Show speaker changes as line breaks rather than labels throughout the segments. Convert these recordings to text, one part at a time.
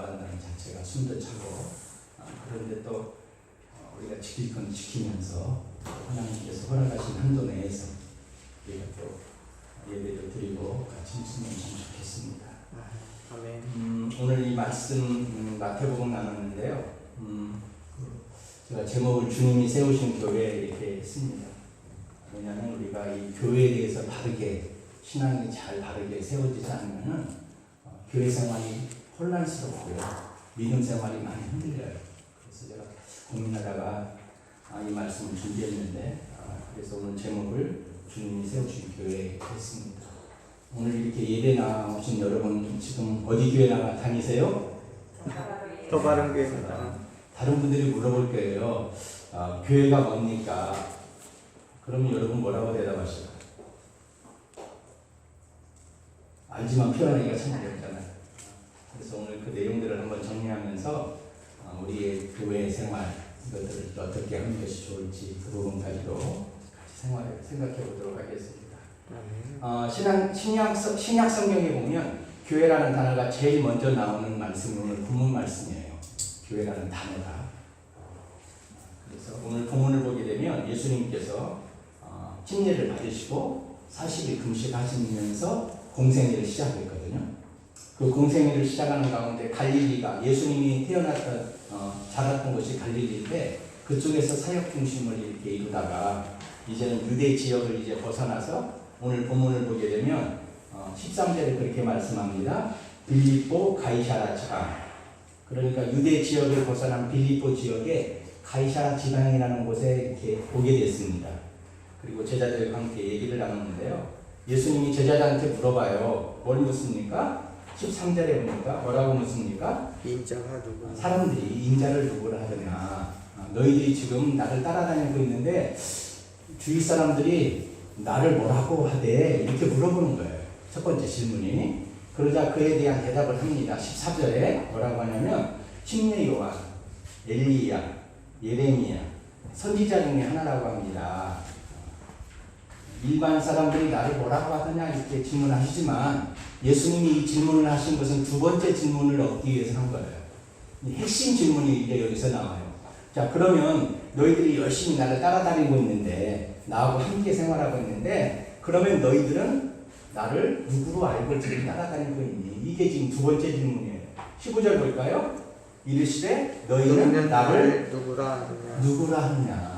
나간다는 자체가 숨도 차고 그런데 또 우리가 지킬 건 지키면서 하나님께서 허락하신 한도 내에서 우리가 또 예배를 드리고 같이 있으면 참 좋겠습니다.
아멘.
오늘 이 말씀 마태복음 나눴는데요. 제가 제목을 주님이 세우신 교회 이렇게 했습니다. 왜냐하면 우리가 이 교회에 대해서 바르게 신앙이 잘 바르게 세워지지 않으면은 교회 생활이 혼란스럽고요. 믿음 생활이 많이 흔들려요. 그래서 제가 고민하다가 이 말씀을 준비했는데 그래서 오늘 제목을 주님이 세우신 교회 했습니다. 오늘 이렇게 예배 나오신 여러분 지금 어디 교회 다니세요?
더 바른 교회입니다.
다른 분들이 물어볼 거예요. 교회가 뭡니까? 그러면 여러분 뭐라고 대답하실까요? 알지만 표현하기가 참 어렵잖아요. 그래서 오늘 그 내용들을 한번 정리하면서 우리의 교회 생활 이것들을 어떻게 하는 것이 좋을지 그 부분 가지고 같이 생각해 보도록 하겠습니다. 신약 성경에 보면 교회라는 단어가 제일 먼저 나오는 말씀이 오늘 본문 말씀이에요. 교회라는 단어가. 그래서 오늘 본문을 보게 되면 예수님께서 침례를 받으시고 40일 금식하시면서 공생애를 시작했거든요. 그 공생애를 시작하는 가운데 갈릴리가 예수님이 태어났던 자랐던 곳이 갈릴리인데 그쪽에서 사역 중심을 이렇게 이루다가 이제는 유대 지역을 이제 벗어나서 오늘 본문을 보게 되면 13절에 그렇게 말씀합니다. 빌립보 가이사라 지방. 그러니까 유대 지역을 벗어난 빌립보 지역에 가이사라 지방이라는 곳에 이렇게 오게 됐습니다. 그리고 제자들과 함께 얘기를 나눴는데요. 예수님이 제자들한테 물어봐요. 뭘 묻습니까? 13절에 보니까 뭐라고 묻습니까?
인자가 누구?
사람들이 인자를 누구라 하더냐. 너희들이 지금 나를 따라다니고 있는데 주위 사람들이 나를 뭐라고 하대 이렇게 물어보는 거예요. 첫 번째 질문이. 그러자 그에 대한 대답을 합니다. 14절에 뭐라고 하냐면 침례 요한, 엘리야, 예레미야 선지자 중에 하나라고 합니다. 일반 사람들이 나를 뭐라고 하더냐 이렇게 질문하시지만 예수님이 이 질문을 하신 것은 두 번째 질문을 얻기 위해서 한 거예요. 핵심 질문이 이제 여기서 나와요. 자, 그러면 너희들이 열심히 나를 따라다니고 있는데 나하고 함께 생활하고 있는데 그러면 너희들은 나를 누구로 알고 지금 따라다니고 있니? 이게 지금 두 번째 질문이에요. 15절 볼까요? 이르시되 너희는 나를 누구라 하느냐?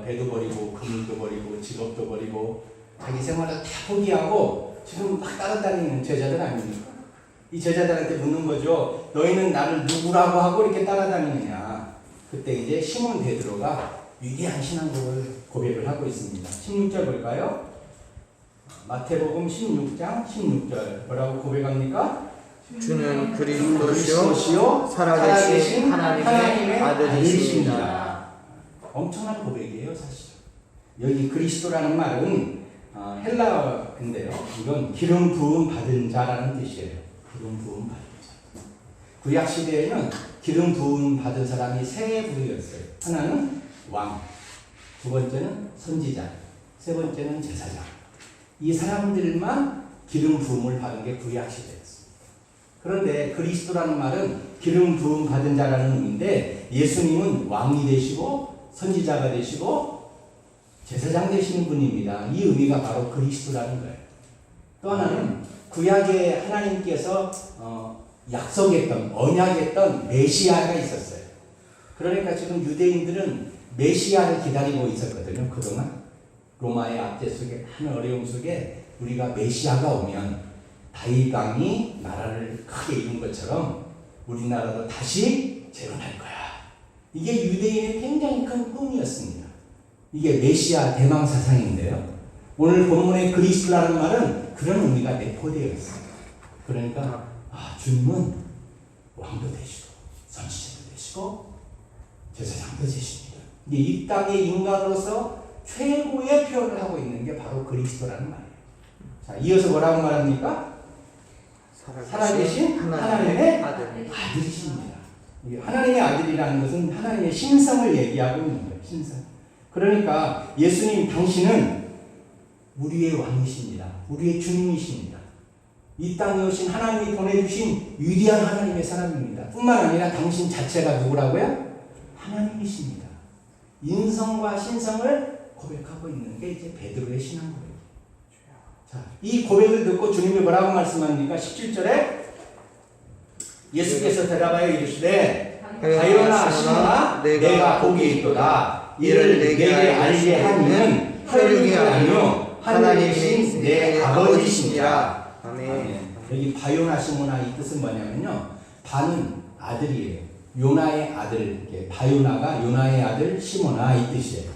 배도 버리고 금도 버리고 직업도 버리고 자기 생활을 다 포기하고 지금 막 따라다니는 제자들 아닙니까? 이 제자들한테 묻는 거죠. 너희는 나를 누구라고 하고 이렇게 따라다니느냐? 그때 이제 시몬 베드로가 위대한 신앙고를 고백을 하고 있습니다. 16절 볼까요? 마태복음 16장 16절 뭐라고 고백합니까?
주는 그리스도시요 살아계신 하나님의 아들이십니다.
엄청난 고백이에요, 사실. 여기 그리스도라는 말은 헬라어인데요. 이건 기름 부음 받은 자라는 뜻이에요. 기름 부음 받은 자. 구약 시대에는 기름 부음 받은 사람이 세 부류였어요. 하나는 왕, 두 번째는 선지자, 세 번째는 제사장. 이 사람들만 기름 부음을 받은 게 구약 시대였어요. 그런데 그리스도라는 말은 기름 부음 받은 자라는 의미인데 예수님은 왕이 되시고 선지자가 되시고 제사장 되시는 분입니다. 이 의미가 바로 그리스도라는 거예요. 또 하나는 구약에 하나님께서 약속했던 언약했던 메시아가 있었어요. 그러니까 지금 유대인들은 메시아를 기다리고 있었거든요. 그동안 로마의 압제 속에 큰 어려움 속에 우리가 메시아가 오면 다윗 왕이 나라를 크게 이룬 것처럼 우리나라도 다시 재건할 거야. 이게 유대인의 굉장히 큰 꿈이었습니다. 이게 메시아 대망 사상인데요. 오늘 본문의 그리스도라는 말은 그런 의미가 내포되어 있습니다. 그러니까 주님은 왕도 되시고 선지자도 되시고 제사장도 되십니다. 이 땅의 인간으로서 최고의 표현을 하고 있는 게 바로 그리스도라는 말이에요. 자, 이어서 뭐라고 말합니까? 살아계신 하나님의 아들이십니다. 하나님의 아들이라는 것은 하나님의 신성을 얘기하고 있는 거예요. 신성. 그러니까 예수님 당신은 우리의 왕이십니다. 우리의 주님이십니다. 이 땅에 오신 하나님이 보내주신 위대한 하나님의 사람입니다. 뿐만 아니라 당신 자체가 누구라고요? 하나님이십니다. 인성과 신성을 고백하고 있는 게 이제 베드로의 신앙 고백이에요. 자, 이 고백을 듣고 주님이 뭐라고 말씀합니까? 17절에 예수께서 대답하여 이르시되 가요나 시모나 내가 복이 있도다. 이를 내게 알게 하는 혈육이 아니요 하나님이신 내 아버지시니라.
아멘.
여기 바요나 시모나 이 뜻은 뭐냐면요. 바는 아들이에요. 요나의 아들, 바요나가 요나의 아들 시모나 이 뜻이에요.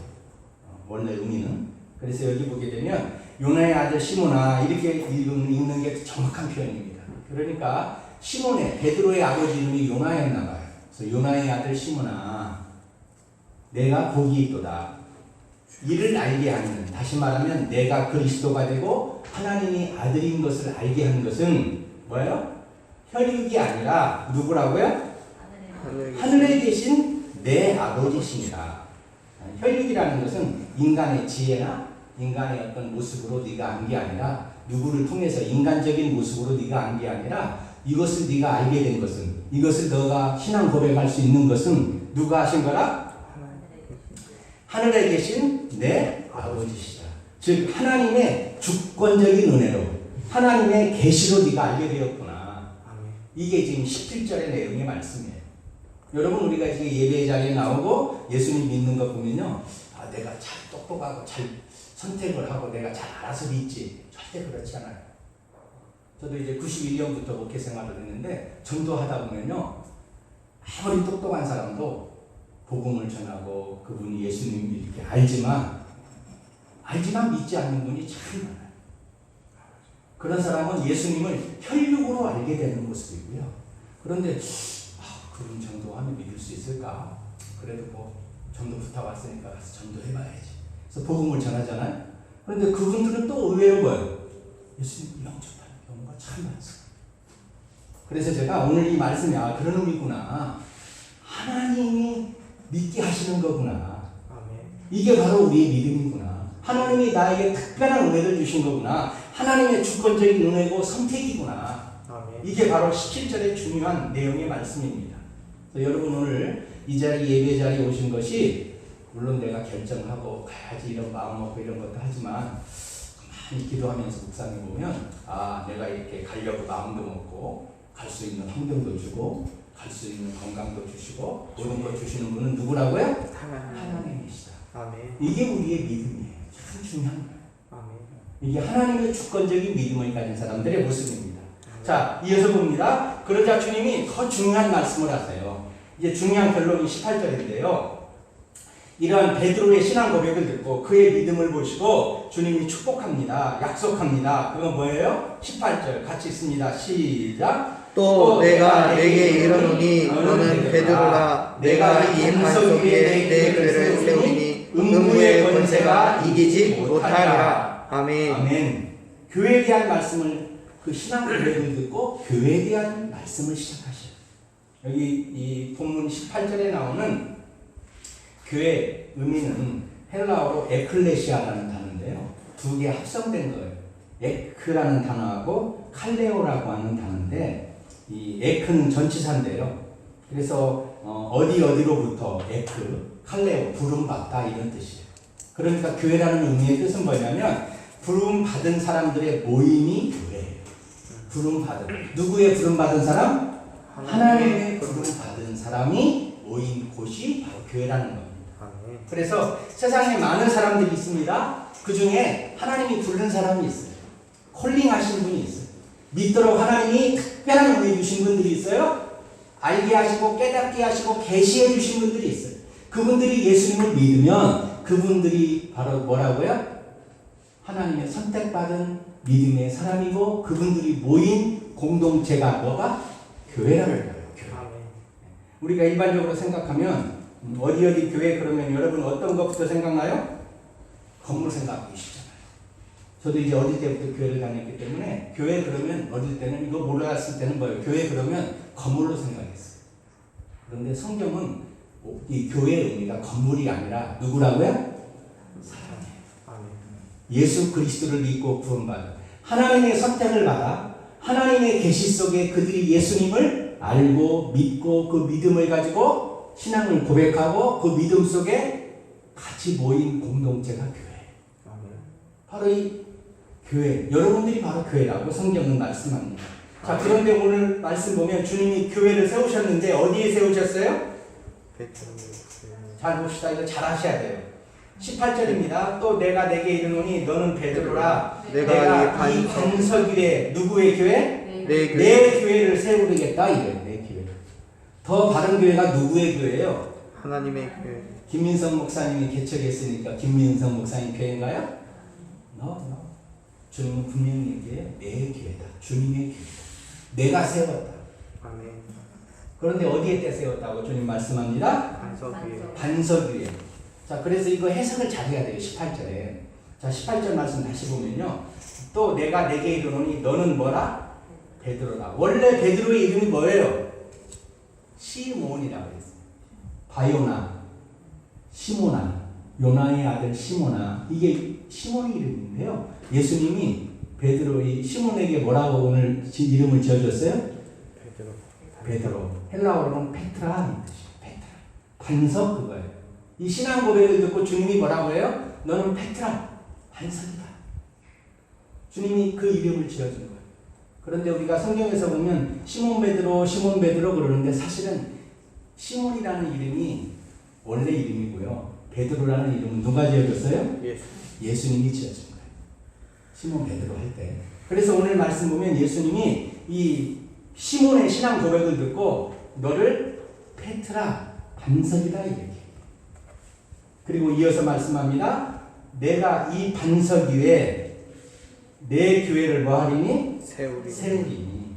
원래 의미는. 그래서 여기 보게 되면 요나의 아들 시모나 이렇게 읽는 게 정확한 표현입니다. 그러니까 시몬의 베드로의 아버지 이름이 요나였나 봐요. 그래서 요나의 아들 시모나 내가 복이 있도다. 이를 알게 하는, 다시 말하면 내가 그리스도가 되고 하나님이 아들인 것을 알게 한 것은 뭐예요? 혈육이 아니라 누구라고요? 하늘에 계신 내 아버지시니라. 혈육이라는 것은 인간의 지혜나 인간의 어떤 모습으로 네가 안 게 아니라 누구를 통해서 인간적인 모습으로 네가 안 게 아니라 이것을 네가 알게 된 것은 이것을 너가 신앙 고백할 수 있는 것은 누가 하신 거라? 하늘에 계신 내 아버지시다. 즉 하나님의 주권적인 은혜로 하나님의 계시로 네가 알게 되었구나. 이게 지금 17절의 내용의 말씀이에요. 여러분 우리가 지금 예배 자리에 나오고 예수님 믿는 거 보면요. 아, 내가 잘 똑똑하고 잘 선택을 하고 내가 잘 알아서 믿지. 절대 그렇지 않아요. 저도 이제 91년부터 목회 생활을 했는데 전도하다 보면요. 아무리 똑똑한 사람도 복음을 전하고 그분이 예수님 이렇게 알지만 믿지 않는 분이 참 많아요. 그런 사람은 예수님을 혈육으로 알게 되는 모습이고요. 그런데 그분 전도하면 믿을 수 있을까? 그래도 뭐 전도 부탁 왔으니까 가서 전도해봐야지. 그래서 복음을 전하잖아요. 그런데 그분들은 또 의외로 뭐예요? 예수님 영접하는 경우가 참 많습니다. 그래서 제가 오늘 이 말씀이 그런 의미구나. 하나님이 믿게 하시는 거구나. 이게 바로 우리의 믿음이구나. 하나님이 나에게 특별한 은혜를 주신 거구나. 하나님의 주권적인 은혜고 선택이구나. 이게 바로 17절의 중요한 내용의 말씀입니다. 여러분 오늘 이 자리 예배 자리에 오신 것이 물론 내가 결정하고 가야지 이런 마음 먹고 이런 것도 하지만 가만히 기도하면서 묵상해 보면 내가 이렇게 가려고 마음도 먹고 갈 수 있는 환경도 주고 갈 수 있는 건강도 주시고 모든 것 주시는 분은 누구라고요? 하나님이시다. 이게 우리의 믿음이에요. 참 중요한 거예요. 이게 하나님의 주권적인 믿음을 가진 사람들의 모습입니다. 자, 이어서 봅니다. 그러자 주님이 더 중요한 말씀을 하세요. 이제 중요한 결론이 18절인데요. 이러한 베드로의 신앙 고백을 듣고 그의 믿음을 보시고 주님이 축복합니다. 약속합니다. 그건 뭐예요? 18절 같이 있습니다. 시작.
또 내가 내게 이르노니 너는 베드로라. 내가 이 반석 위에 내 교회를 세우니 음부의 권세가 이기지 못하리라. 아멘.
아멘. 교회에 대한 말씀을 그 신앙 고백을 듣고 교회에 대한 말씀을 시작하셔요. 여기 이 본문 18절에 나오는 교회 의미는 헬라어로 에클레시아라는 단어인데요. 두 개 합성된 거예요. 에크라는 단어하고 칼레오라고 하는 단어인데 이 에크는 전치사인데요. 그래서 어디로부터 에크, 칼레오, 부름받다 이런 뜻이에요. 그러니까 교회라는 의미의 뜻은 뭐냐면 부름받은 사람들의 모임이 교회예요. 부름받은. 누구의 부름받은 사람? 하나님의 부름받은 사람이 모인 곳이 바로 교회라는 겁니다. 그래서 세상에 많은 사람들이 있습니다. 그 중에 하나님이 부른 사람이 있어요. 콜링하신 분이 있어요. 믿도록 하나님이 특별한 은혜 주신 분들이 있어요. 알게 하시고 깨닫게 하시고 계시해 주신 분들이 있어요. 그분들이 예수님을 믿으면 그분들이 바로 뭐라고요? 하나님의 선택받은 믿음의 사람이고 그분들이 모인 공동체가 뭐가? 교회라는 거예요. 교회. 우리가 일반적으로 생각하면 어디 교회 그러면 여러분 어떤 것부터 생각나요? 건물 생각하기 쉽잖아요. 저도 이제 어릴 때부터 교회를 다녔기 때문에 교회 그러면 어릴 때는 이거 몰랐을 때는 뭐예요? 교회 그러면 건물로 생각했어요. 그런데 성경은 이 교회의 의미가 건물이 아니라 누구라고요? 사람이에요. 예수 그리스도를 믿고 구원받은 하나님의 선택을 받아 하나님의 계시 속에 그들이 예수님을 알고 믿고 그 믿음을 가지고 신앙을 고백하고 그 믿음 속에 같이 모인 공동체가 교회. 바로 이 교회, 여러분들이 바로 교회라고 성경은 말씀합니다. 자, 그런데 오늘 말씀 보면 주님이 교회를 세우셨는데 어디에 세우셨어요? 잘 봅시다. 이거 잘 하셔야 돼요. 18절입니다. 또 내가 내게 이르노니 너는 베드로라. 내가 이 반석 위에 누구의 교회? 내 교회를 세우겠다. 이래요. 내 교회. 더 바른 교회가 누구의 교회예요?
하나님의 교회.
김민성 목사님이 개척했으니까 김민성 목사님 교회인가요? No. 주님은 분명히 얘기해요. 내 교회다. 주님의 교회다. 내가 세웠다.
아멘.
그런데 어디에 때 세웠다고 주님 말씀합니다?
반석 위에.
반석 위에. 자, 그래서 이거 해석을 잘 해야 돼요. 18절에. 자, 18절 말씀 다시 보면요. 또 내가 내게 이르노니 너는 뭐라? 베드로라. 원래 베드로의 이름이 뭐예요? 시몬이라고 했어요. 바요나, 시모나, 요나의 아들 시모나. 이게 시몬의 이름인데요. 예수님이 베드로의 시몬에게 뭐라고 오늘 이름을 지어줬어요? 베드로. 헬라어로는 페트라는 뜻이에요. 페트라. 반석 그거예요. 이 신앙 고백을 듣고 주님이 뭐라고 해요? 너는 페트라. 반석이다. 주님이 그 이름을 지어준 거예요. 그런데 우리가 성경에서 보면 시몬 베드로 그러는데 사실은 시몬이라는 이름이 원래 이름이고요. 베드로라는 이름은 누가 지어줬어요? 예수님이 지어준 거예요. 시몬 베드로 할 때. 그래서 오늘 말씀 보면 예수님이 이 시몬의 신앙 고백을 듣고 너를 페트라 반석이다 이렇게. 그리고 이어서 말씀합니다. 내가 이 반석 위에 내 교회를 뭐 하리니? 세우리니.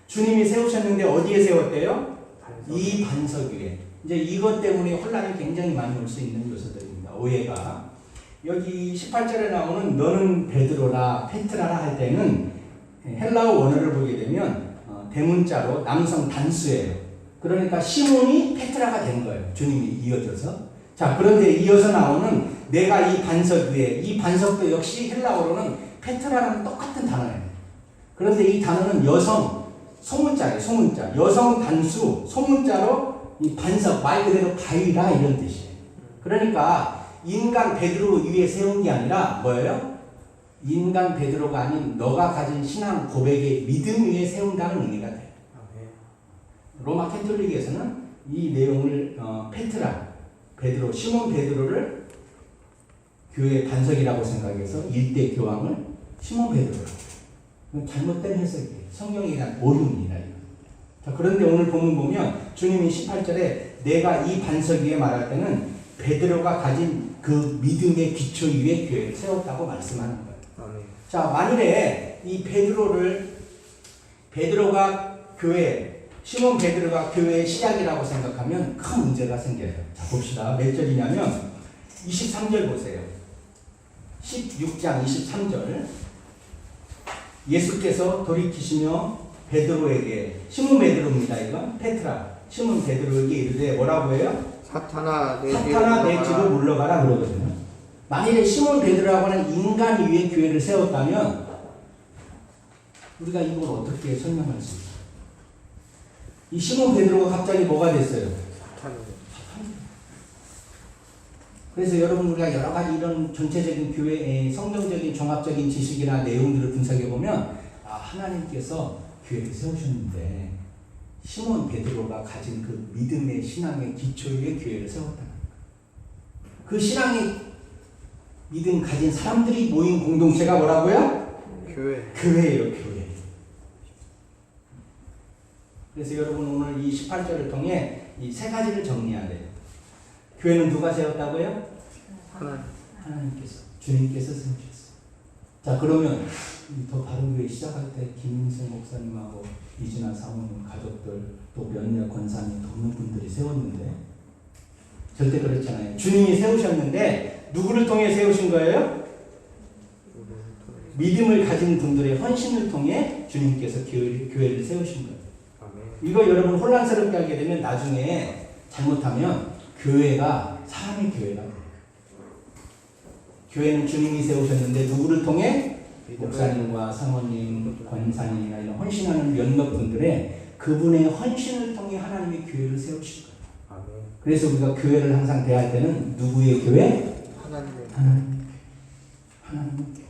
주님이 세우셨는데 어디에 세웠대요? 이 반석 위에. 이제 이것 때문에 혼란이 굉장히 많이 올 수 있는 요소들입니다. 오해가. 여기 18절에 나오는 너는 베드로라 페트라라 할 때는 헬라어 원어를 보게 되면 대문자로 남성 단수예요. 그러니까 시몬이 페트라가 된 거예요. 주님이 이어져서. 자, 그런데 이어서 나오는 내가 이 반석 위에, 이 반석도 역시 헬라어로는 페트라랑 똑같은 단어예요. 그런데 이 단어는 여성 소문자예요. 소문자. 여성 단수 소문자로 이 반석 말 그대로 바위라 이런 뜻이에요. 그러니까 인간 베드로 위에 세운 게 아니라 뭐예요? 인간 베드로가 아닌 너가 가진 신앙 고백의 믿음 위에 세운다는 의미가 돼요. 로마 캐톨릭에서는 이 내용을 페트라, 베드로, 시몬 베드로를 교회의 반석이라고 생각해서 일대 교황을 시몬 베드로라고. 잘못된 해석이에요. 성경에 대한 오류입니다. 자, 그런데 오늘 본문 보면 주님이 18절에 내가 이 반석 위에 말할 때는 베드로가 가진 그 믿음의 기초 위에 교회를 세웠다고 말씀하는 거예요. 자, 만일에 이 베드로가 교회, 시몬 베드로가 교회의 시작이라고 생각하면 큰 문제가 생겨요. 자, 봅시다. 몇 절이냐면 23절 보세요. 16장 23절. 예수께서 돌이키시며 베드로에게, 시몬 베드로입니다. 이건 페트라. 시몬 베드로에게 이르되 뭐라고 해요?
사탄아 내
뒤로 물러가라 그러거든요. 만일에 시몬 베드로라고 하는 인간 위에 교회를 세웠다면 우리가 이걸 어떻게 설명할 수 있어요? 이 시몬 베드로가 갑자기 뭐가 됐어요? 그래서 여러분 우리가 여러 가지 이런 전체적인 교회의 성경적인 종합적인 지식이나 내용들을 분석해 보면 하나님께서 교회를 세우셨는데 시몬 베드로가 가진 그 믿음의 신앙의 기초 위에 교회를 세웠다는 거예요. 그 신앙의 믿음 가진 사람들이 모인 공동체가 뭐라고요? 교회예요, 교회. 그래서 여러분 오늘 이 18절을 통해 이 세 가지를 정리해야 돼요. 교회는 누가 세웠다고요? 하나님께서, 주님께서 세우셨어요. 자, 그러면 더 바른 교회 시작할 때 김민성 목사님하고 이진아 사모님 가족들 또 몇몇 권사님 돕는 분들이 세웠는데 절대 그렇지 않아요. 주님이 세우셨는데 누구를 통해 세우신 거예요? 믿음을 가진 분들의 헌신을 통해 주님께서 교회를 세우신 거예요. 이거 여러분 혼란스럽게 하게 되면 나중에 잘못하면 교회가 사람의 교회가 돼요. 교회는 주님이 세우셨는데 누구를 통해? 목사님과 사모님, 권사님이나 이런 헌신하는 몇몇 분들의 그분의 헌신을 통해 하나님의 교회를 세우실 거예요.
아멘.
그래서 우리가 교회를 항상 대할 때는 누구의 교회?
하나님의
하나님의 교회. 하나님의 교회.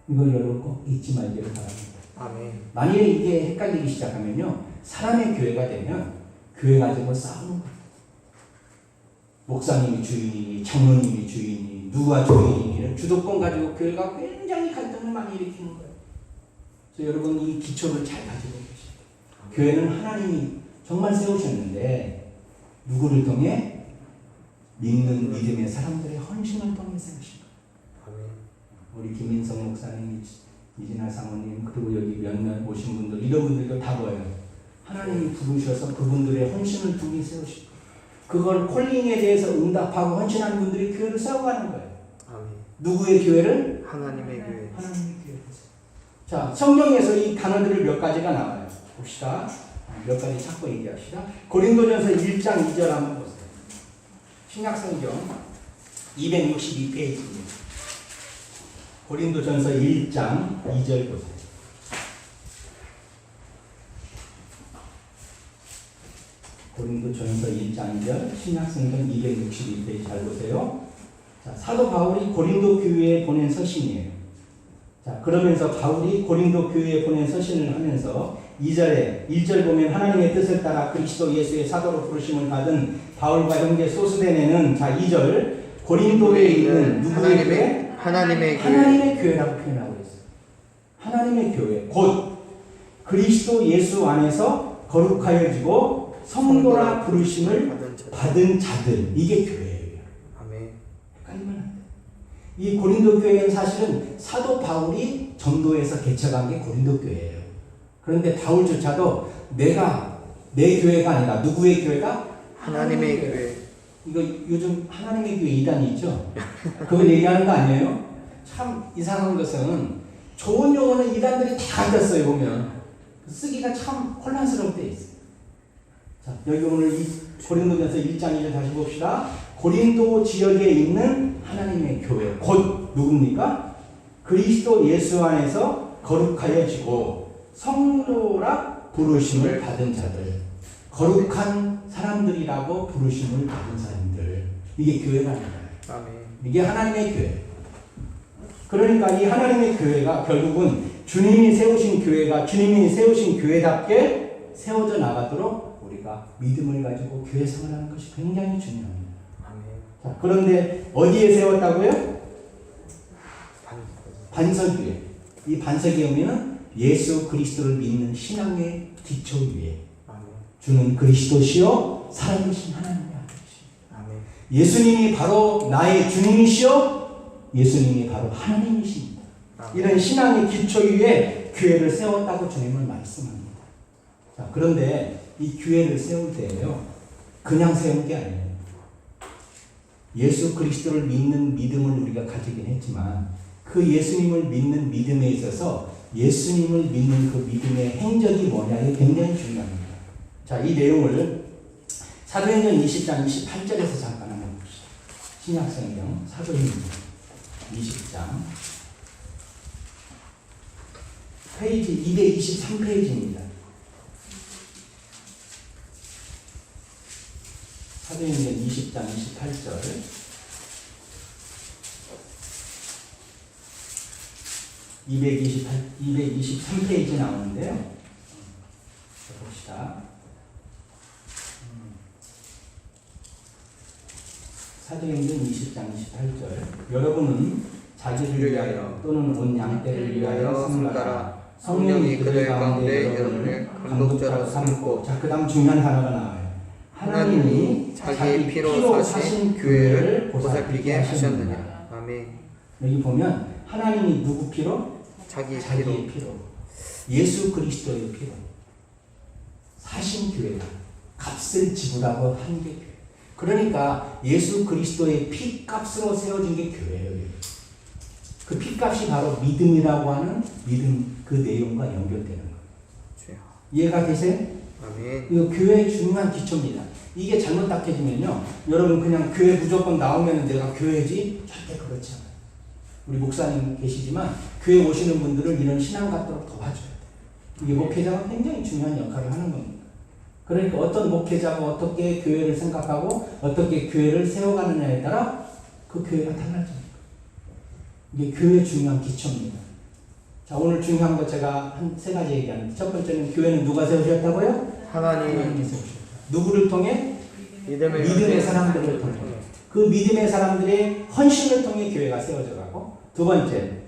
이걸 여러분 꼭 잊지 말기를 바랍니다.
아멘.
만일에 이게 헷갈리기 시작하면요, 사람의 교회가 되면 교회 가지고 싸우는 거예요. 목사님이 주인이니 장로님이 주인이니 누가 주인이니 주도권 가지고 교회가 굉장히 갈등을 많이 일으키는 거예요. 그래서 여러분 이 기초를 잘 가지고 계십니다. 교회는 하나님이 정말 세우셨는데 누구를 통해? 믿는 믿음의 사람들의 헌신을 통해 세우신 거예요.
아멘.
우리 김인성 목사님, 이진아 사모님, 그리고 여기 몇몇 오신 분들, 이런 분들도 다 뭐예요? 하나님이 부르셔서 그분들의 헌신을 통해 세우신 거예요. 그걸 콜링에 대해서 응답하고 헌신하는 분들이 교회를 세워가는 거예요.
아멘.
누구의 교회를?
하나님의 교회.
하나님의 교회를. 자, 성경에서 이 단어들을 몇 가지가 나와요. 봅시다. 몇 가지 찾고 얘기합시다. 고린도전서 1장 2절 한번 보세요. 신약성경 262페이지입니다. 고린도전서 1장 2절 보세요. 고린도전서 1장 2절 신약성경 262페이지 잘 보세요. 자, 사도 바울이 고린도 교회에 보낸 서신이에요. 자, 그러면서 바울이 고린도 교회에 보낸 서신을 하면서 2절에 1절 보면 하나님의 뜻을 따라 그리스도 예수의 사도로 부르심을 받은 바울과 형제 소스데네는 자 2절 고린도에 있는 누구의 교회?
하나님의 교회.
하나님의 교회라고 표현하고 있어요. 하나님의 교회 곧 그리스도 예수 안에서 거룩하여지고 성도라 부르심을 받은 자들 이게 교회예요.
아멘.
헷갈리면 안 돼. 이 고린도 교회는 사실은 사도 바울이 전도해서 개척한 게 고린도 교회예요. 그런데 바울조차도 내가 내 교회가 아니라 누구의 교회가?
하나님의 교회.
이거 요즘 하나님의 교회 이단이 있죠? 그걸 얘기하는 거 아니에요? 참 이상한 것은 좋은 용어는 이단들이 다 가졌어요. 보면 쓰기가 참 혼란스러울 때 있어요. 자, 여기 오늘 이 고린도전서 1장 2절 다시 봅시다. 고린도 지역에 있는 하나님의 교회 곧 누굽니까? 그리스도 예수 안에서 거룩하여지고 성도라 부르심을 받은 자들, 거룩한 사람들이라고 부르심을 받은 사람들, 이게 교회라는 거예요.
아멘.
이게 하나님의 교회. 그러니까 이 하나님의 교회가 결국은 주님이 세우신 교회가 주님이 세우신 교회답게 세워져 나가도록 우리가 믿음을 가지고 교회 생활하는 것이 굉장히 중요합니다.
아멘.
자, 그런데 어디에 세웠다고요? 반석 위에. 이 반석의 의미는 예수 그리스도를 믿는 신앙의 기초 위에 주는 그리스도시요 살아계신 하나님의 아들이십니다.
아멘.
예수님이 바로 나의 주님이시요 예수님이 바로 하나님이십니다. 이런 신앙의 기초 위에 교회를 세웠다고 주님은 말씀합니다. 자, 그런데 이 교회를 세울 때에요 그냥 세운 게 아니에요. 예수 그리스도를 믿는 믿음을 우리가 가지긴 했지만 그 예수님을 믿는 믿음에 있어서 예수님을 믿는 그 믿음의 행적이 뭐냐 이게 굉장히 중요합니다. 자, 이 내용을 사도행전 20장 28절에서 잠깐 한번 봅시다. 신약성경 사도행전 20장 페이지 223페이지입니다. 사도행전 20장 28절 223페이지 나오는데요. 봅시다. 사도행전 20장 28절 여러분은 자기를 위하여 또는 온 양떼를 위하여 섬가라. 성령이 그들 가운데 여러분을 감독자로 삼고 자, 그 다음 중요한 단어가 나와요. 하나님이 자기 피로 사신 교회를 보살피게 하셨느냐.
아멘.
여기 보면 하나님이 누구 피로?
자기의
피로. 예수 그리스도의 피로 사신 교회가 값을 지불하고 한 게 교회. 그러니까 예수 그리스도의 피값으로 세워진 게 교회예요. 그 피값이 바로 믿음이라고 하는 믿음 그 내용과 연결되는 거예요. 이해가 되세요?
아멘.
이거 교회의 중요한 기초입니다. 이게 잘못 닦여지면요, 여러분 그냥 교회 무조건 나오면 내가 교회지 절대 그렇지 않아요. 우리 목사님 계시지만 교회 오시는 분들을 이런 신앙 갖도록 도와줘야 돼요. 이게 목회자가 굉장히 중요한 역할을 하는 겁니다. 그러니까 어떤 목회자가 어떻게 교회를 생각하고 어떻게 교회를 세워가느냐에 따라 그 교회가 달라집니다. 이게 교회의 중요한 기초입니다. 자, 오늘 중요한 거 제가 한 세 가지 얘기하는데, 첫 번째는 교회는 누가 세우셨다고요?
하나님이
세우셨다. 누구를 통해?
믿음의
믿음의 사람들을 통해. 그 믿음의 사람들의 헌신을 통해 교회가 세워져 가고, 두 번째,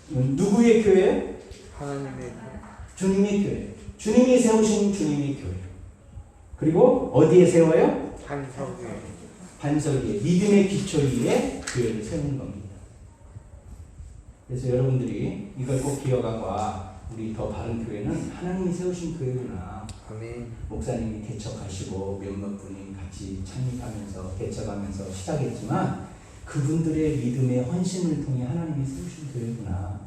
누구의 교회예요?
하나님의
주님의 교회. 주님이 세우신 주님의 교회. 그리고 어디에 세워요?
반석 위에.
반석 위에, 믿음의 기초 위에 교회를 세우는 겁니다. 그래서 여러분들이 이걸 꼭 기억하고, 우리 더 바른 교회는 하나님이 세우신 교회구나.
아멘.
목사님이 개척하시고 몇몇 분이 같이 창립하면서 개척하면서 시작했지만 그분들의 믿음의 헌신을 통해 하나님이 세우신 교회구나.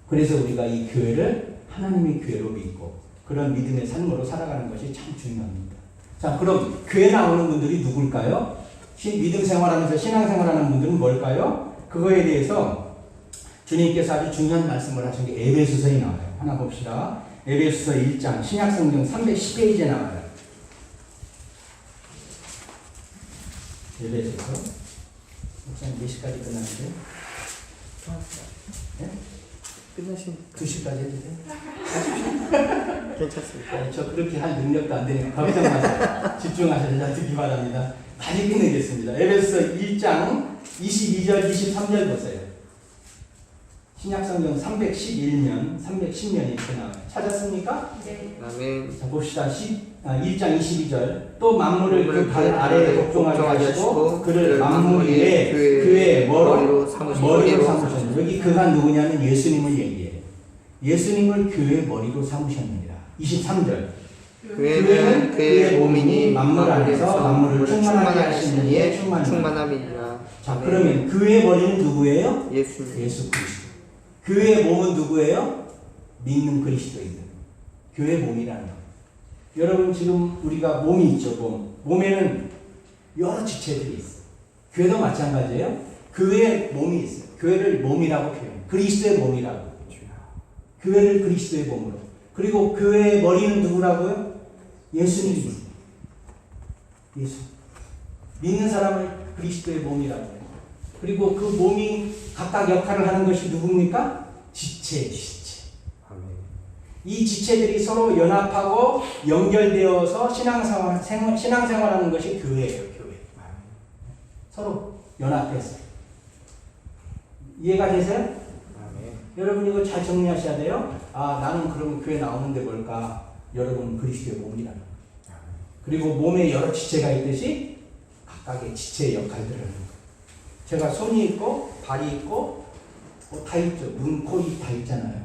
그래서 우리가 이 교회를 하나님의 교회로 믿고 그런 믿음의 삶으로 살아가는 것이 참 중요합니다. 자, 그럼 교회 나오는 분들이 누굴까요? 믿음 생활하면서 신앙 생활하는 분들은 뭘까요? 그거에 대해서 주님께서 아주 중요한 말씀을 하신 게 에베소서에 나와요. 하나 봅시다. 에베소서 1장 신약성경 310페이지에 나와요. 에베소서. 목사님 몇 시까지 끝나는데? 네?
끝나신
2시까지 해도 돼요?
괜찮습니다.
네, 저 그렇게 할 능력도 안 되니까 걱정 마세요. 집중하셔서 듣기 바랍니다. 많이 끝내겠습니다. 에베소서 1장 22절 23절 보세요. 신약성경 311면, 310면 이렇게 나와요. 찾았습니까?
네.
아멘.
자, 봅시다. 1장 22절. 또 만물을 그 발 아래에 복종하게 하시고 그를 만물 위에 그의 머리로 삼으셨느니라. 여기 그가 누구냐면 예수님을 얘기해요. 예수님을 교회의 머리로 삼으셨느니라. 23절.
교회는 그의 몸이니
만물 안에서 만물을 충만하게 하시는 이의
충만함이니라.
자, 그러면 교회의 머리는 누구예요?
예수님.
예수 그리스도. 교회의 몸은 누구예요? 믿는 그리스도인들. 교회 몸이라는 거. 여러분 지금 우리가 몸이 있죠. 몸에는 여러 지체들이 있어요. 교회도 마찬가지예요. 교회에 몸이 있어요. 교회를 몸이라고 표현해요. 그리스도의 몸이라고. 교회를 그리스도의 몸으로. 그리고 교회의 머리는 누구라고요? 예수님이. 예수. 믿는 사람을 그리스도의 몸이라고 해요. 그리고 그 몸이 각각 역할을 하는 것이 누굽니까? 지체. 이 지체들이 서로 연합하고 연결되어서 신앙생활하는 것이 교회예요. 교회. 서로 연합해서. 이해가 되세요? 여러분 이거 잘 정리하셔야 돼요. 나는 그럼 교회 나오는데 뭘까? 여러분 그리스도의 몸이라는 거예요. 그리고 몸에 여러 지체가 있듯이 각각의 지체의 역할들을 하는 거예요. 제가 손이 있고 발이 있고 다 있죠. 눈, 코, 입 다 있잖아요.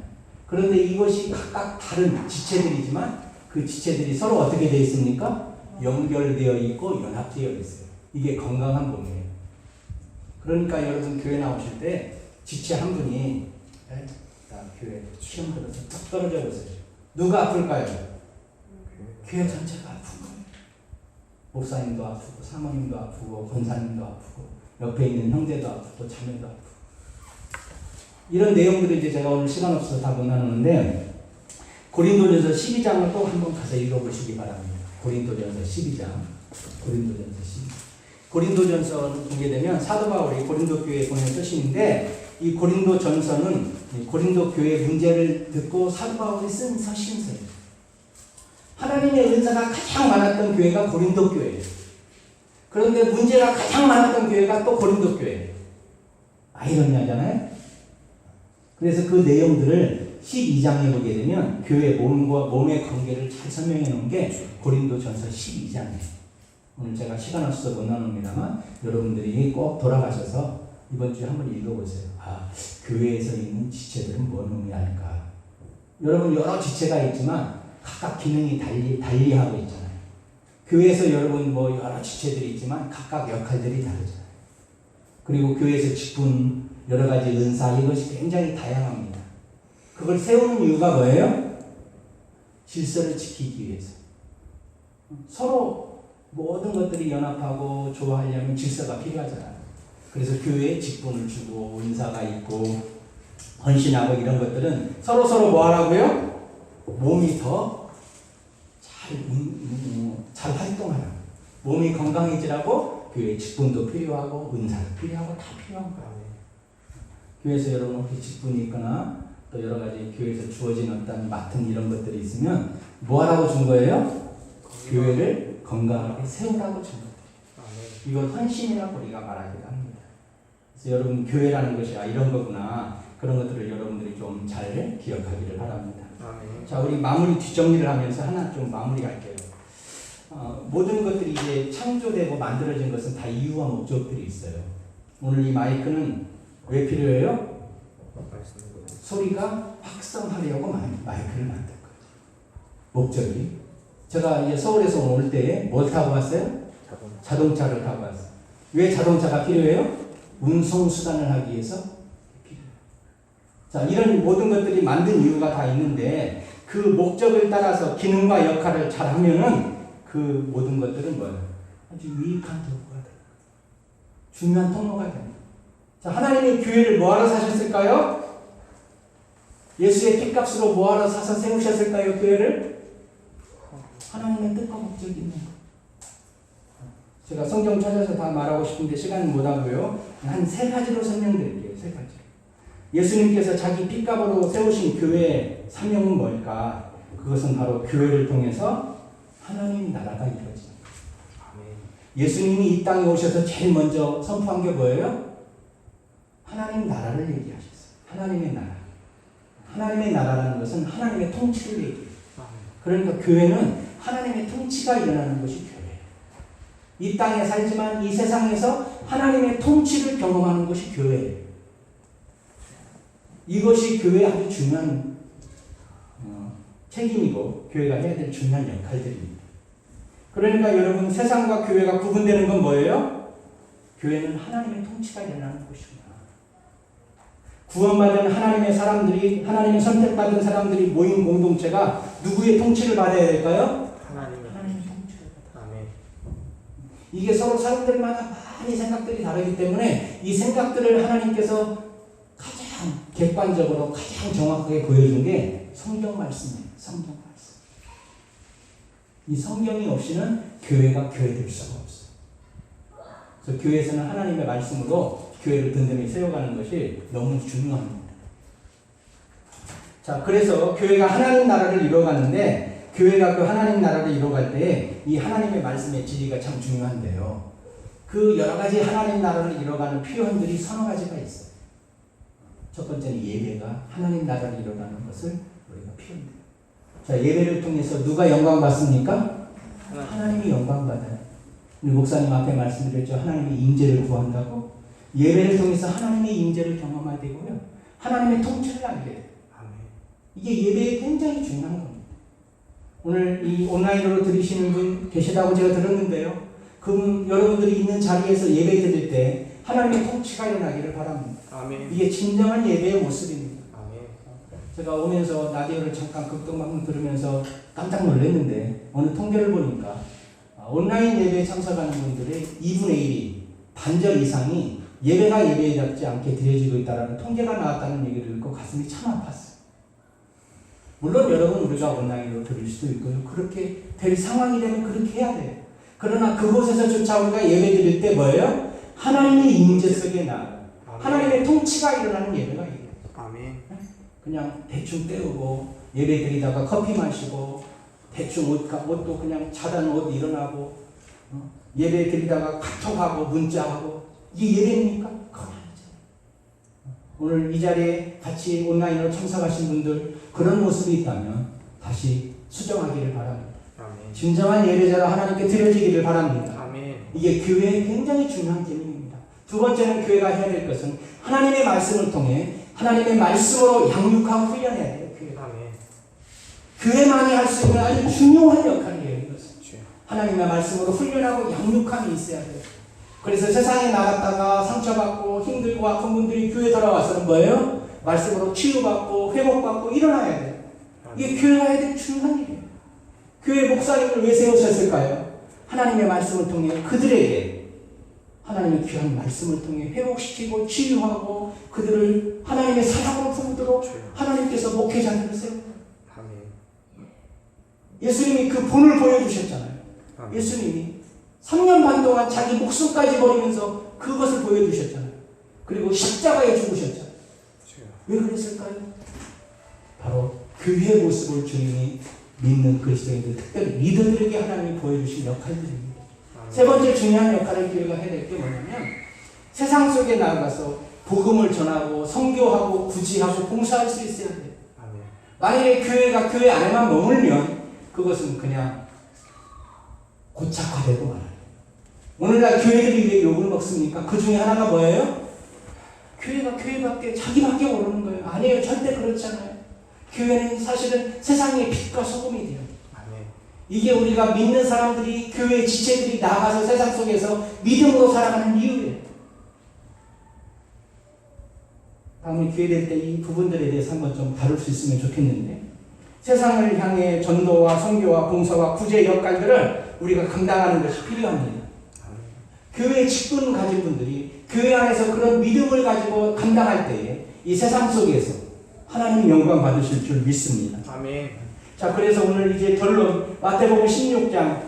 그런데 이것이 각각 다른 지체들이지만 그 지체들이 서로 어떻게 되어 있습니까? 연결되어 있고 연합되어 있어요. 이게 건강한 몸이에요. 그러니까 여러분 교회 나오실 때 지체 한 분이 교회 시험 들어서 딱 떨어져 보세요. 누가 아플까요? 교회 전체가 아픈 거예요. 목사님도 아프고 사모님도 아프고 권사님도 아프고 옆에 있는 형제도 아프고 자매도 아프고 이런 내용들을 이제 제가 오늘 시간 없어서 다 못 나누는데 고린도전서 12장을 꼭 한번 가서 읽어보시기 바랍니다. 고린도전서 12장. 고린도전서를 보게 되면 사도 바울이 고린도 교회에 보낸 서신인데 이 고린도전서는 고린도 교회의 문제를 듣고 사도 바울이 쓴 서신서예요. 하나님의 은사가 가장 많았던 교회가 고린도 교회예요. 그런데 문제가 가장 많았던 교회가 또 고린도 교회예요. 아이러니하잖아요. 그래서 그 내용들을 12장에 보게 되면 교회 몸과 몸의 관계를 잘 설명해 놓은 게 고린도전서 12장이에요. 오늘 제가 시간 없어서 못 나눕니다만 여러분들이 꼭 돌아가셔서 이번 주에 한번 읽어보세요. 교회에서 있는 지체들은 뭔 의미할까? 여러분 여러 지체가 있지만 각각 기능이 달리하고 있잖아요. 교회에서 여러분 여러 지체들이 있지만 각각 역할들이 다르잖아요. 그리고 교회에서 직분, 여러 가지 은사 이것이 굉장히 다양합니다. 그걸 세우는 이유가 뭐예요? 질서를 지키기 위해서. 서로 모든 것들이 연합하고 좋아하려면 질서가 필요하잖아요. 그래서 교회에 직분을 주고 은사가 있고 헌신하고 이런 것들은 서로 뭐 하라고요? 몸이 더 잘 활동하라고. 몸이 건강해지라고 교회 직분도 필요하고 은사도 필요하고 다 필요한 거예요. 교회에서 여러분 혹시 직분이 있거나 또 여러 가지 교회에서 주어진 어떤 맡은 이런 것들이 있으면 뭐 하라고 준 거예요? 교회를 건강하게 세우라고 준 거예요. 이건 헌신이라고 우리가 말하기도 합니다. 그래서 여러분 교회라는 것이 이런 거구나. 그런 것들을 여러분들이 좀 잘 기억하기를 바랍니다. 자, 우리 마무리 뒷정리를 하면서 하나 좀 마무리할게요. 모든 것들이 이제 창조되고 만들어진 것은 다 이유와 목적들이 있어요. 오늘 이 마이크는 왜 필요해요? 소리가 확성하려고 마이크를 만든 거예요. 목적이. 제가 이제 서울에서 올 때 뭘 타고 왔어요? 자동차를 타고 왔어요. 왜 자동차가 필요해요? 운송수단을 하기 위해서 필요해요. 자, 이런 모든 것들이 만든 이유가 다 있는데 그 목적을 따라서 기능과 역할을 잘 하면은 그 모든 것들은 뭐예요? 아주 유익한 도구가 돼요. 중요한 통로가 됩니다. 자, 하나님이 교회를 뭐하러 사셨을까요? 예수의 피값으로 뭐하러 사서 세우셨을까요? 교회를? 하나님의 뜻과 목적이 있는 거예요. 제가 성경 찾아서 다 말하고 싶은데 시간은 못하고요. 한 3가지로 설명드릴게요. 3가지. 예수님께서 자기 피값으로 세우신 교회의 사명은 뭘까? 그것은 바로 교회를 통해서 하나님 나라가 이루어집니다. 예수님이 이 땅에 오셔서 제일 먼저 선포한 게 뭐예요? 하나님 나라를 얘기하셨어요. 하나님의 나라. 하나님의 나라라는 것은 하나님의 통치를 얘기해요. 그러니까 교회는 하나님의 통치가 일어나는 것이 교회예요. 이 땅에 살지만 이 세상에서 하나님의 통치를 경험하는 것이 교회예요. 이것이 교회의 아주 중요한 책임이고 교회가 해야 될 중요한 역할들입니다. 그러니까 여러분 세상과 교회가 구분되는 건 뭐예요? 교회는 하나님의 통치가 일어나는 곳이구나. 구원받은 하나님의 사람들이 하나님의 선택받은 사람들이 모인 공동체가 누구의 통치를 받아야 될까요? 하나님의 통치를 받아야 돼요. 이게 서로 사람들마다 많이 생각들이 다르기 때문에 이 생각들을 하나님께서 가장 객관적으로 가장 정확하게 보여준 게 성경 말씀이에요. 성경 말씀. 이 성경이 없이는 교회가 교회될 수가 없어요. 그래서 교회에서는 하나님의 말씀으로 교회를 든든히 세워가는 것이 너무 중요합니다. 자, 그래서 교회가 하나님 나라를 이루어가는데 교회가 그 하나님 나라를 이루어갈 때 이 하나님의 말씀의 진리가 참 중요한데요. 그 여러 가지 하나님 나라를 이루어가는 표현들이 서너 가지가 있어요. 첫 번째는 예배가 하나님 나라를 이루어가는 것을 우리가 표현해요. 자, 예배를 통해서 누가 영광 받습니까? 하나님이 영광 받아요. 우리 목사님 앞에 말씀드렸죠. 하나님의 임재를 구한다고. 예배를 통해서 하나님의 임재를 경험하게 되고요. 하나님의 통치를 알게 돼요. 이게 예배에 굉장히 중요한 겁니다. 오늘 이 온라인으로 들으시는 분 계시다고 제가 들었는데요. 그분 여러분들이 있는 자리에서 예배 드릴 때 하나님의 통치가 일어나기를 바랍니다. 아멘. 이게 진정한 예배의 모습입니다. 아멘. 제가 오면서 라디오를 잠깐 극동방송 들으면서 깜짝 놀랐는데 어느 통계를 보니까 온라인 예배에 참석하는 분들의 2분의 1이 반절 이상이 예배가 예배답지 않게 드려지고 있다는 통계가 나왔다는 얘기를 듣고 가슴이 참 아팠어요. 물론 여러분 우리가 온라인으로 들을 수도 있고요. 그렇게 될 상황이 되면 그렇게 해야 돼요. 그러나 그곳에서조차 우리가 예배 드릴 때 뭐예요? 하나님의 임재 속에 나 하나님의 통치가 일어나는 예배가 있어요. 아멘. 그냥 대충 때우고 예배 드리다가 커피 마시고 대충 옷도 그냥 자단 옷 일어나고 예배 드리다가 카톡하고 문자하고 이게 예배입니까? 그건 아니죠. 오늘 이 자리에 같이 온라인으로 참석하신 분들 그런 모습이 있다면 다시 수정하기를 바랍니다. 아멘. 진정한 예배자로 하나님께 드려지기를 바랍니다. 아멘. 이게 교회의 굉장히 중요한 기능입니다. 두 번째는 교회가 해야 될 것은 하나님의 말씀을 통해 하나님의 말씀으로 양육하고 훈련해야 돼요. 교회가. 아멘. 교회만이 할 수 있는 아주 중요한 역할이에요. 이것은. 하나님의 말씀으로 훈련하고 양육함이 있어야 돼요. 그래서 세상에 나갔다가 상처받고 힘들고 아픈 분들이 교회 돌아와서는 뭐예요? 말씀으로 치유받고 회복받고 일어나야 돼요. 이게 교회가 해야 될 중요한 일이에요. 교회 목사님을 왜 세우셨을까요? 하나님의 말씀을 통해 그들에게 하나님의 귀한 말씀을 통해 회복시키고 치유하고 그들을 하나님의 사랑으로 품도록 하나님께서 목회자들을 세우고 예수님이 그 본을 보여주셨잖아요. 예수님이 3년 반 동안 자기 목숨까지 버리면서 그것을 보여주셨잖아요. 그리고 십자가에 죽으셨잖아요. 왜 그랬을까요? 바로 교회의 모습을 주님이 믿는 그리스도인들, 특별히 리더들에게 하나님이 보여주신 역할들입니다. 세 번째 중요한 역할을 교회가 해야 될 게 뭐냐면 세상 속에 나아가서 복음을 전하고 선교하고 구제하고 봉사할 수 있어야 돼요. 만약에 교회가 교회 안에만 머물면 그것은 그냥 고착화되고 말아요. 오늘날 교회들이 왜 욕을 먹습니까? 그 중에 하나가 뭐예요? 교회가 교회밖에 자기밖에 모르는 거예요. 아니에요. 절대 그렇지 않아요. 교회는 사실은 세상의 빛과 소금이 돼요. 이게 우리가 믿는 사람들이 교회 지체들이 나가서 세상 속에서 믿음으로 살아가는 이유예요. 다음에 기회 될 때 이 부분들에 대해서 한번 좀 다룰 수 있으면 좋겠는데 세상을 향해 전도와 선교와 봉사와 구제 역할들을 우리가 감당하는 것이 필요합니다. 교회 직분 가진 분들이 교회 안에서 그런 믿음을 가지고 감당할 때에 이 세상 속에서 하나님 영광 받으실 줄 믿습니다.
아멘.
자, 그래서 오늘 이제 결론 마태복음 16장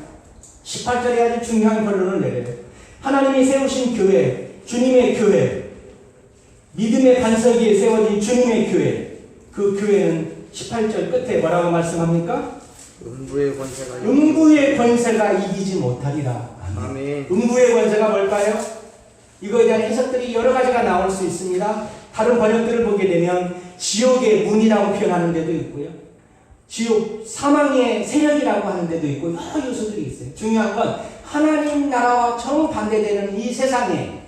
18절에 아주 중요한 결론을 내려요. 하나님이 세우신 교회, 주님의 교회, 믿음의 반석 위에 세워진 주님의 교회, 그 교회는 18절 끝에 뭐라고 말씀합니까? 음부의 권세가 이기지 못하리라.
아멘.
음부의 권세가 뭘까요? 이거에 대한 해석들이 여러 가지가 나올 수 있습니다. 다른 번역들을 보게 되면 지옥의 문이라고 표현하는 데도 있고요. 지옥 사망의 세력이라고 하는 데도 있고 여러 요소들이 있어요. 중요한 건 하나님 나라와 정반대되는 이 세상의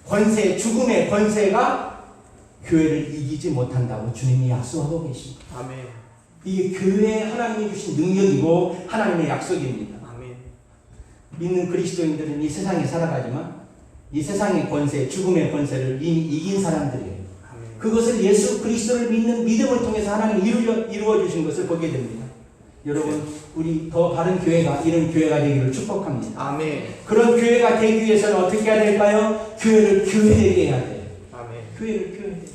권세, 죽음의 권세가 교회를 이기지 못한다고 주님이 약속하고 계십니다.
아멘.
이게 교회에 하나님이 주신 능력이고 하나님의 약속입니다.
아멘.
믿는 그리스도인들은 이 세상에 살아가지만 이 세상의 권세, 죽음의 권세를 이미 이긴 사람들이에요.
아멘.
그것을 예수 그리스도를 믿는 믿음을 통해서 하나님이 이루어 주신 것을 보게 됩니다. 여러분, 우리 더 바른 교회가 이런 교회가 되기를 축복합니다.
아멘.
그런 교회가 되기 위해서는 어떻게 해야 될까요? 교회를 교회되게 해야 돼요.
아멘.
교회를 교회되게.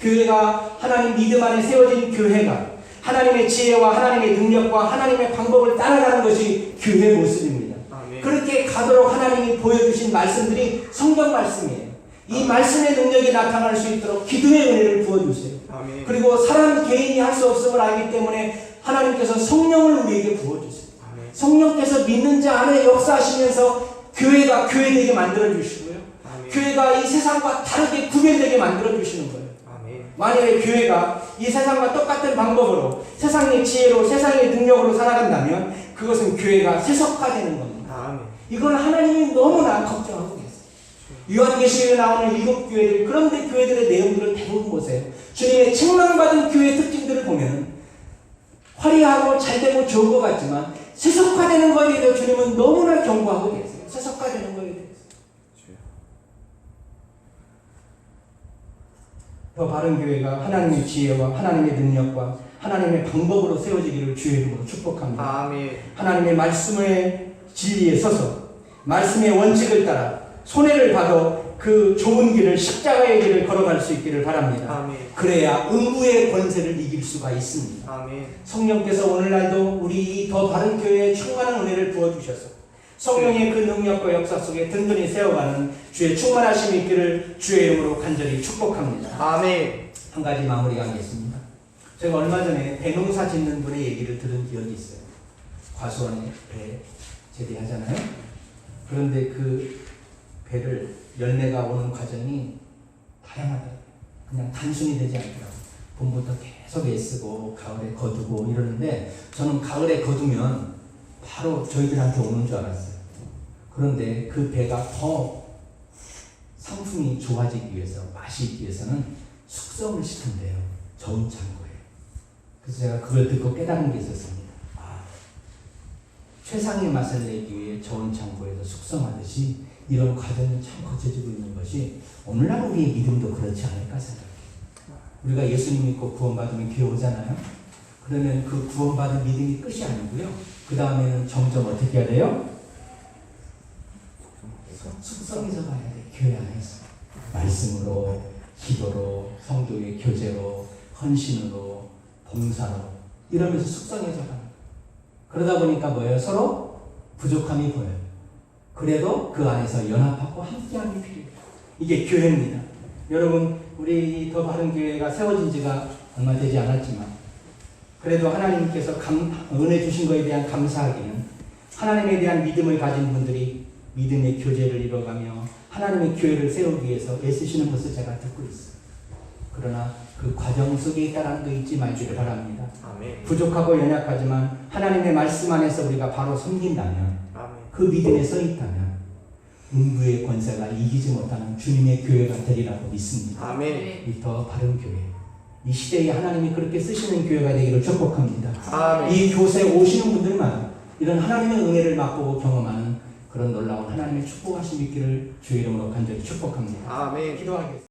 교회가 하나님 믿음 안에 세워진 교회가 하나님의 지혜와 하나님의 능력과 하나님의 방법을 따라가는 것이 교회의 모습입니다.
아멘.
그렇게 가도록 하나님이 보여주신 말씀들이 성경 말씀이에요. 이 말씀의 능력이 나타날 수 있도록 기도의 은혜를 부어주세요.
아멘.
그리고 사람 개인이 할 수 없음을 알기 때문에 하나님께서 성령을 우리에게 부어주세요.
아멘.
성령께서 믿는 자 안에 역사하시면서 교회가 교회되게 만들어주시고요.
아멘.
교회가 이 세상과 다르게 구별되게 만들어주시는 거예요.
아멘.
만약에 교회가 이 세상과 똑같은 방법으로 세상의 지혜로 세상의 능력으로 살아간다면 그것은 교회가 세속화되는 겁니다.
아멘.
이걸 하나님이 너무나 걱정하고 계세요. 요한계시록에 나오는 7교회들, 그런데 교회들의 내용들을 대부분 보세요. 주님의 책망받은 교회의 특징들을 보면 화려하고 잘되고 좋은 것 같지만 세속화되는 것에 대해서 주님은 너무나 경고하고 계세요. 세속화되는 것에 대해서. 더 바른 교회가 하나님의 지혜와 하나님의 능력과 하나님의 방법으로 세워지기를 주의 이름으로 축복합니다.
아멘.
하나님의 말씀의 진리에 서서 말씀의 원칙을 따라 손해를 받아 그 좋은 길을 십자가의 길을 걸어갈 수 있기를 바랍니다.
아멘.
그래야 음부의 권세를 이길 수가 있습니다.
아멘.
성령께서 오늘날도 우리 더 바른 교회에 충만한 은혜를 부어주셔서 성령의 그 능력과 역사 속에 든든히 세워가는 주의 충만하심이 있기를 주의 이름으로 간절히 축복합니다.
아멘.
한 가지 마무리하겠습니다. 제가 얼마 전에 배농사 짓는 분의 얘기를 들은 기억이 있어요. 과수원에 배 재배하잖아요. 그런데 그 배를 열매가 오는 과정이 다양하더라고요. 그냥 단순히 되지 않더라고요. 봄부터 계속 애쓰고 가을에 거두고 이러는데 저는 가을에 거두면 바로 저희들한테 오는 줄 알았어요. 그런데 그 배가 더 상품이 좋아지기 위해서, 맛이 있기 위해서는 숙성을 시킨대요. 저온 창고에. 그래서 제가 그걸 듣고 깨달은 게 있었습니다. 아, 최상의 맛을 내기 위해 저온 창고에서 숙성하듯이 이런 과정이 참 거쳐지고 있는 것이 오늘날 우리의 믿음도 그렇지 않을까 생각해요. 우리가 예수님 믿고 구원받으면 교회 오잖아요. 그러면 그 구원받은 믿음이 끝이 아니고요. 그 다음에는 점점 어떻게 해야 돼요? 숙성해서 가야 돼. 교회 안에서 말씀으로, 기도로, 성도의 교제로, 헌신으로, 봉사로 이러면서 숙성해서 가는. 그러다 보니까 뭐예요? 서로 부족함이 보여요. 그래도 그 안에서 연합하고 함께하는 필요해요. 이게 교회입니다. 여러분, 우리 더 바른 교회가 세워진 지가 얼마 되지 않았지만 그래도 하나님께서 은혜 주신 것에 대한 감사하기는 하나님에 대한 믿음을 가진 분들이 믿음의 교제를 이뤄가며 하나님의 교회를 세우기 위해서 애쓰시는 것을 제가 듣고 있어요. 그러나 그 과정 속에 있다는 거 잊지 말기를 바랍니다.
아멘.
부족하고 연약하지만 하나님의 말씀 안에서 우리가 바로 섬긴다면
아멘.
그 믿음에 서 있다면 음부의 권세가 이기지 못하는 주님의 교회가 되리라고 믿습니다.
아멘.
이 더 바른 교회, 이 시대에 하나님이 그렇게 쓰시는 교회가 되기를 축복합니다.
아멘.
이 교세에 오시는 분들만 이런 하나님의 은혜를 맛보고 경험하는 그런 놀라운 하나님의 축복하심 있기를 주의 이름으로 간절히 축복합니다.
아멘.
기도하겠습니다.